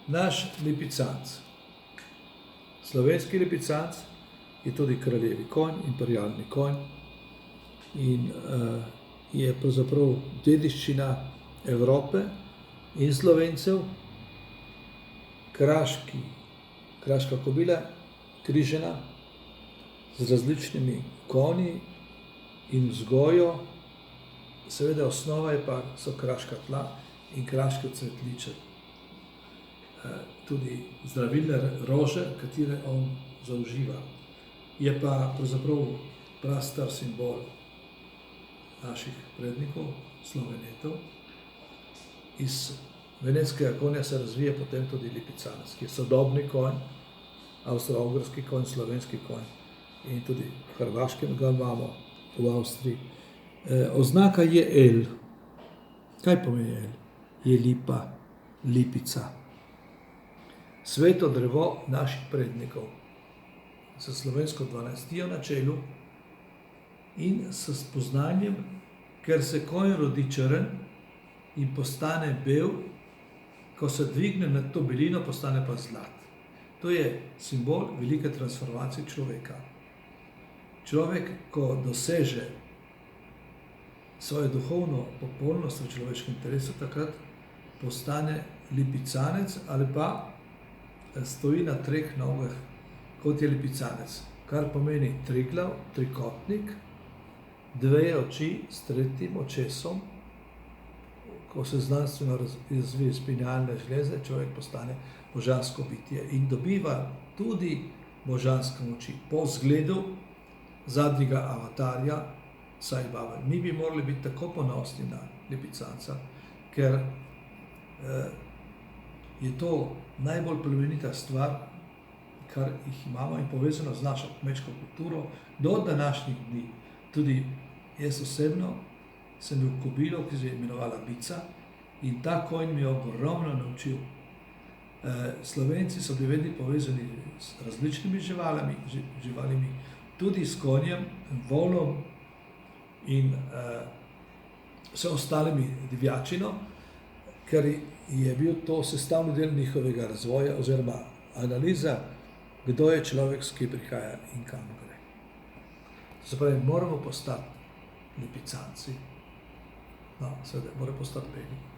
naš lipicanec. Slovenski lipicanec je tudi kraljevi konj, imperialni konj in je pravzaprav dediščina Evrope in Slovencev. Kraška kobila, križana, z različnimi konji in vzgojo. Seveda osnova so kraška tla in kraške cvetliče. Tudi zdravilne rože, katere on zauživa. Je pa pravzaprav prastar simbol naših prednikov, Slovenetov. Iz velenjskega konja se razvije potem tudi lipicanec, ki je sodobni konj, avstro-ogrski konj, slovenski konj in tudi v Hrvaškem ga imamo, v Avstriji. Oznaka je L. Kaj pomeni L? Je lipa, lipica. Sveto drevo naših prednikov s slovensko dvanajstijo na čelu in s spoznanjem, ker se konj rodi črn in postane bel, ko se dvigne nad to belino, postane pa zlat. To je simbol velike transformacije človeka. Človek, ko doseže svojo duhovno popolnost v človeškem telesu, takrat postane lipicanec ali pa stoji na treh nogah, kot je lipicanec. Kar pomeni triglav, trikotnik, dve oči s tretjim očesom. Ko se znanstveno razvije spinalne žleze, človek postane božansko bitje in dobiva tudi božanske moči po zgledu zadnjega avatarja Sai Baba. Mi bi morali biti tako ponosni na lipicanca, ker je to najbolj plemenita stvar, kar jih imamo in povezano z našo kmečko kulturo do današnjih dni. Tudi jaz osebno sem bil kobilo, ki se je imenovala Bica, in ta konj mi je ogromno naučil. Slovenci so bili vedno povezani s različnimi živalimi, tudi s konjem, volom in vse ostalimi divjačino, ker je bil to sestavni del njihovega razvoja oziroma analiza, kdo je človek, s kim prihaja in kam gre. Se pravi, moramo postati lipicanci. No, seveda, mora postati beli.